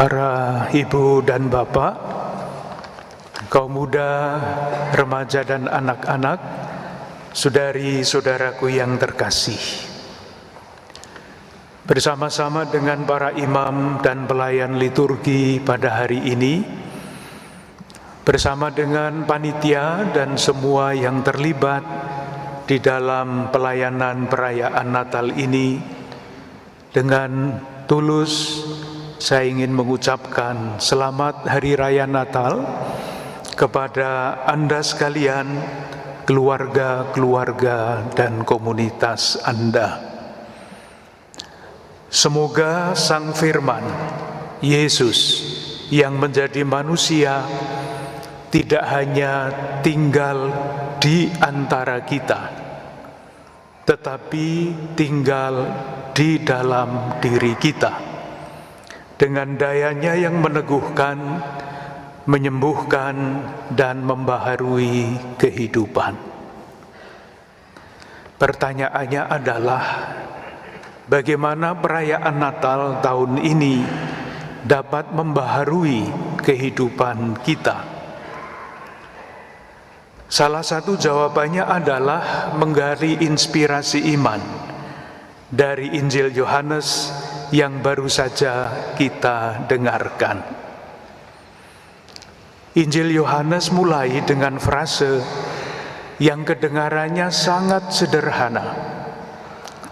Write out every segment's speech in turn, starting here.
Para ibu dan bapak, kaum muda, remaja dan anak-anak, saudari-saudaraku yang terkasih. Bersama-sama dengan para imam dan pelayan liturgi pada hari ini, bersama dengan panitia dan semua yang terlibat di dalam pelayanan perayaan Natal ini, dengan tulus saya ingin mengucapkan selamat Hari Raya Natal kepada Anda sekalian, keluarga-keluarga dan komunitas Anda. Semoga Sang Firman, Yesus yang menjadi manusia, tidak hanya tinggal di antara kita, tetapi tinggal di dalam diri kita. Dengan dayanya yang meneguhkan, menyembuhkan, dan membaharui kehidupan. Pertanyaannya adalah, bagaimana perayaan Natal tahun ini dapat membaharui kehidupan kita? Salah satu jawabannya adalah menggali inspirasi iman dari Injil Yohanes yang baru saja kita dengarkan. Injil Yohanes mulai dengan frase yang kedengarannya sangat sederhana,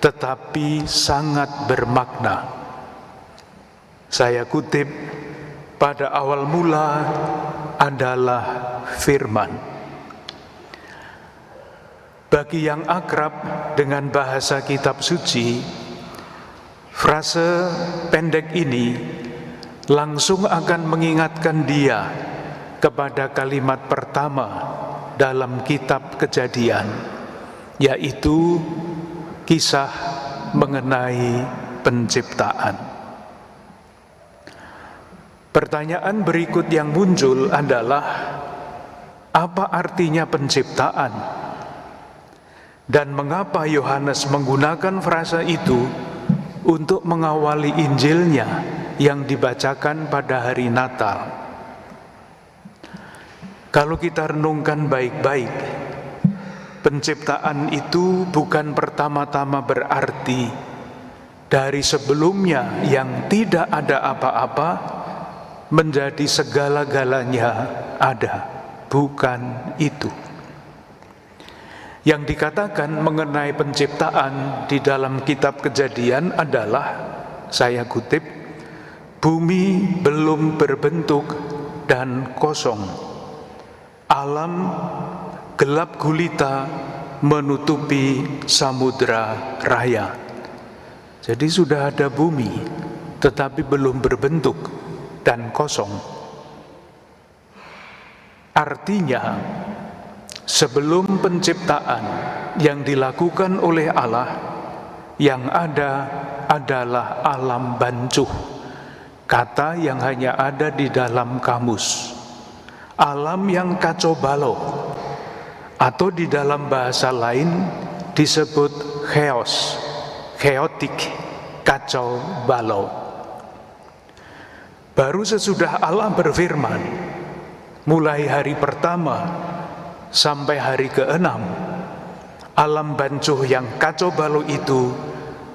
tetapi sangat bermakna. Saya kutip, pada awal mula adalah firman. Bagi yang akrab dengan bahasa kitab suci, frase pendek ini langsung akan mengingatkan dia kepada kalimat pertama dalam kitab Kejadian, yaitu kisah mengenai penciptaan. Pertanyaan berikut yang muncul adalah, apa artinya penciptaan? Dan mengapa Yohanes menggunakan frasa itu untuk mengawali Injilnya yang dibacakan pada hari Natal? Kalau kita renungkan baik-baik, penciptaan itu bukan pertama-tama berarti dari sebelumnya yang tidak ada apa-apa menjadi segala-galanya ada. Bukan itu. Yang dikatakan mengenai penciptaan di dalam kitab Kejadian adalah, saya kutip, bumi belum berbentuk dan kosong. Alam gelap gulita menutupi samudra raya. Jadi sudah ada bumi, tetapi belum berbentuk dan kosong. Artinya, sebelum penciptaan yang dilakukan oleh Allah, yang ada adalah alam bancuh, kata yang hanya ada di dalam kamus. Alam yang kacau balau, atau di dalam bahasa lain disebut chaos, chaotic, kacau balau. Baru sesudah Allah berfirman, mulai hari pertama sampai hari ke-6, alam bancuh yang kacau balau itu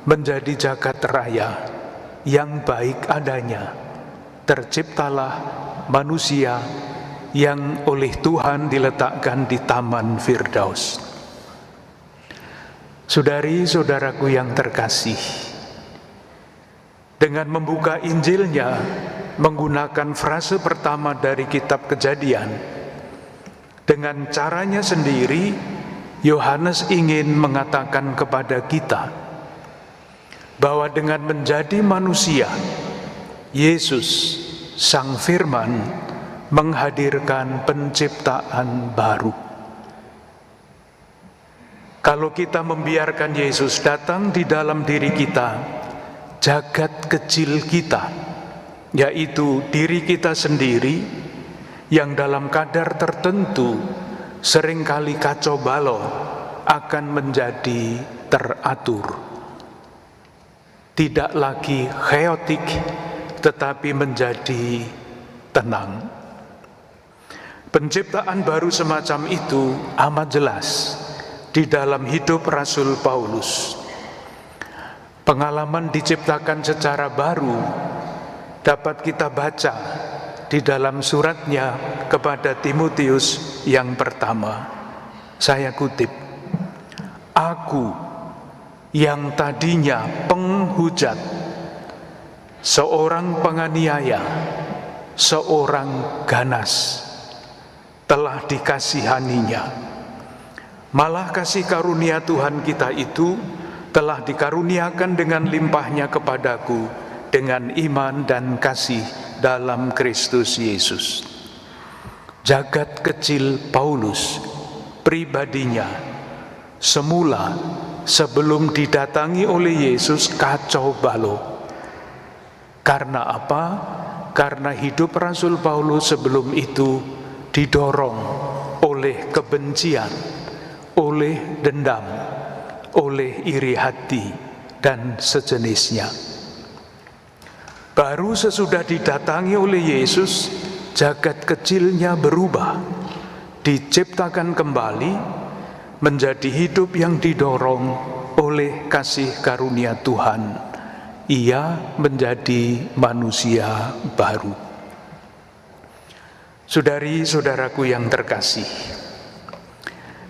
menjadi jagat raya yang baik adanya. Terciptalah manusia yang oleh Tuhan diletakkan di Taman Firdaus. Saudari-saudaraku yang terkasih, dengan membuka Injilnya menggunakan frase pertama dari kitab Kejadian, dengan caranya sendiri, Yohanes ingin mengatakan kepada kita bahwa dengan menjadi manusia, Yesus, Sang Firman, menghadirkan penciptaan baru. Kalau kita membiarkan Yesus datang di dalam diri kita, jagat kecil kita, yaitu diri kita sendiri, yang dalam kadar tertentu seringkali kacau balau, akan menjadi teratur. Tidak lagi chaotic, tetapi menjadi tenang. Penciptaan baru semacam itu amat jelas di dalam hidup Rasul Paulus. Pengalaman diciptakan secara baru dapat kita baca di dalam suratnya kepada Timotius yang pertama. Saya kutip, "Aku yang tadinya penghujat, seorang penganiaya, seorang ganas, telah dikasihaninya. Malah kasih karunia Tuhan kita itu telah dikaruniakan dengan limpahnya kepadaku dengan iman dan kasih dalam Kristus Yesus." Jagat kecil Paulus, pribadinya, semula sebelum didatangi oleh Yesus kacau balau. Karena apa? Karena hidup Rasul Paulus sebelum itu didorong oleh kebencian, oleh dendam, oleh iri hati, dan sejenisnya. Baru sesudah didatangi oleh Yesus, jagat kecilnya berubah, diciptakan kembali, menjadi hidup yang didorong oleh kasih karunia Tuhan. Ia menjadi manusia baru. Saudari-saudaraku yang terkasih,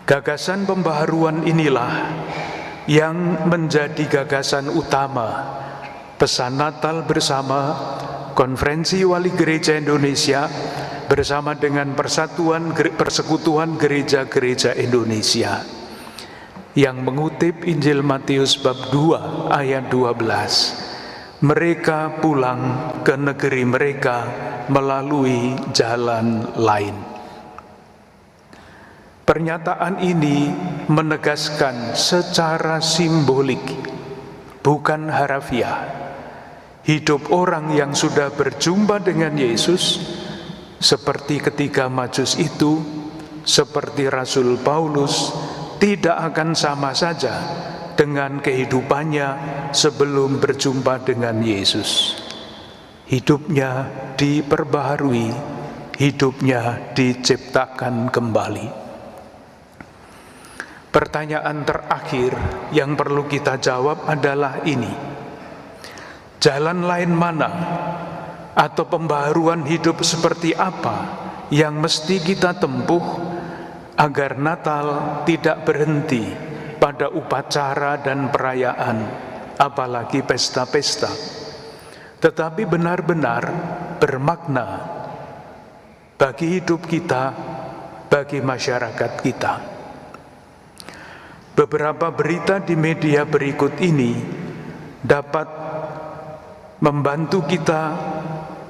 gagasan pembaharuan inilah yang menjadi gagasan utama pesan Natal bersama Konferensi Wali Gereja Indonesia bersama dengan Persekutuan Gereja-Gereja Indonesia yang mengutip Injil Matius bab 2 ayat 12. Mereka pulang ke negeri mereka melalui jalan lain. Pernyataan ini menegaskan secara simbolik, bukan harafiah, hidup orang yang sudah berjumpa dengan Yesus seperti ketiga Majus itu, seperti Rasul Paulus, tidak akan sama saja dengan kehidupannya sebelum berjumpa dengan Yesus. Hidupnya diperbaharui, hidupnya diciptakan kembali. Pertanyaan terakhir yang perlu kita jawab adalah ini: jalan lain mana atau pembaharuan hidup seperti apa yang mesti kita tempuh agar Natal tidak berhenti pada upacara dan perayaan, apalagi pesta-pesta, tetapi benar-benar bermakna bagi hidup kita, bagi masyarakat kita. Beberapa berita di media berikut ini dapat membantu kita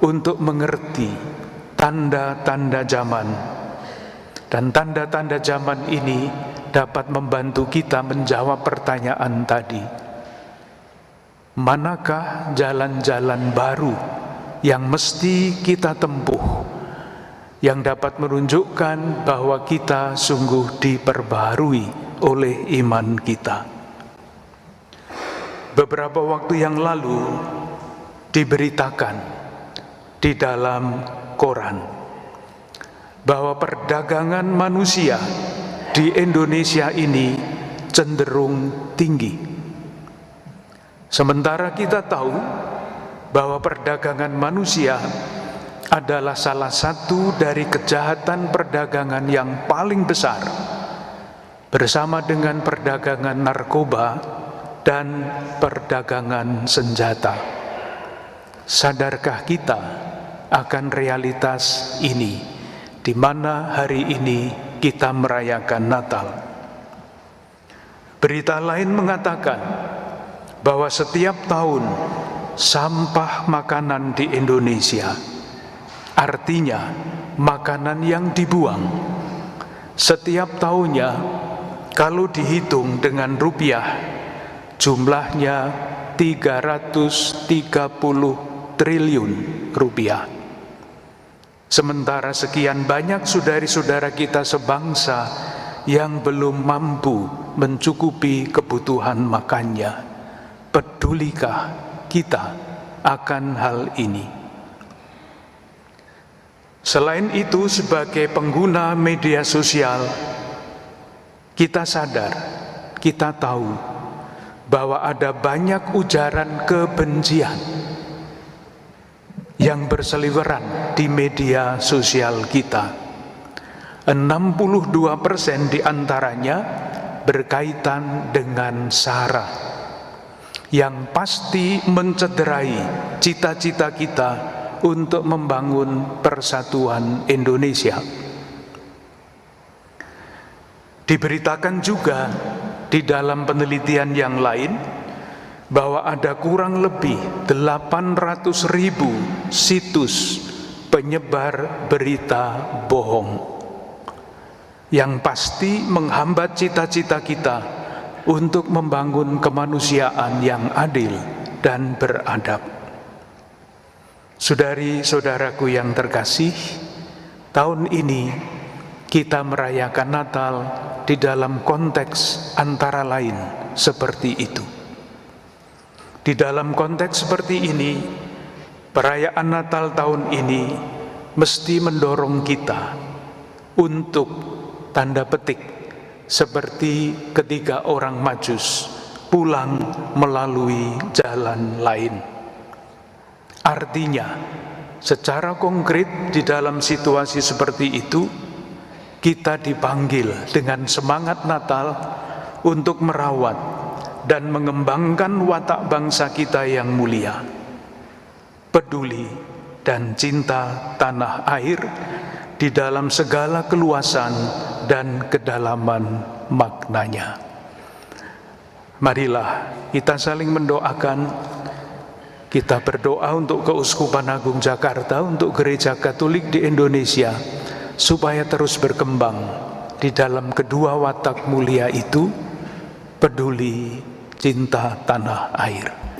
untuk mengerti tanda-tanda zaman, dan tanda-tanda zaman ini dapat membantu kita menjawab pertanyaan tadi. Manakah jalan-jalan baru yang mesti kita tempuh, yang dapat menunjukkan bahwa kita sungguh diperbaharui oleh iman kita? Beberapa waktu yang lalu diberitakan di dalam koran bahwa perdagangan manusia di Indonesia ini cenderung tinggi. Sementara kita tahu bahwa perdagangan manusia adalah salah satu dari kejahatan perdagangan yang paling besar, bersama dengan perdagangan narkoba dan perdagangan senjata. Sadarkah kita akan realitas ini, di mana hari ini kita merayakan Natal? Berita lain mengatakan bahwa setiap tahun sampah makanan di Indonesia, artinya makanan yang dibuang, setiap tahunnya kalau dihitung dengan rupiah jumlahnya 330 triliun rupiah. Sementara sekian banyak saudari-saudara kita sebangsa yang belum mampu mencukupi kebutuhan makannya. Pedulikah kita akan hal ini. Selain itu, sebagai pengguna media sosial, kita sadar, kita tahu bahwa ada banyak ujaran kebencian yang berseliweran di media sosial kita. 62% diantaranya berkaitan dengan SARA, yang pasti mencederai cita-cita kita untuk membangun persatuan Indonesia. Diberitakan juga di dalam penelitian yang lain bahwa ada kurang lebih 800.000 situs penyebar berita bohong, yang pasti menghambat cita-cita kita untuk membangun kemanusiaan yang adil dan beradab. Saudari-saudaraku yang terkasih, tahun ini kita merayakan Natal di dalam konteks antara lain seperti itu. Di dalam konteks seperti ini, perayaan Natal tahun ini mesti mendorong kita untuk tanda petik seperti ketika orang Majus pulang melalui jalan lain. Artinya, secara konkret di dalam situasi seperti itu, kita dipanggil dengan semangat Natal untuk merawat dan mengembangkan watak bangsa kita yang mulia, peduli dan cinta tanah air di dalam segala keluasan dan kedalaman maknanya. Marilah kita saling mendoakan. Kita berdoa untuk Keuskupan Agung Jakarta, untuk Gereja Katolik di Indonesia, supaya terus berkembang di dalam kedua watak mulia itu, peduli, cinta tanah air.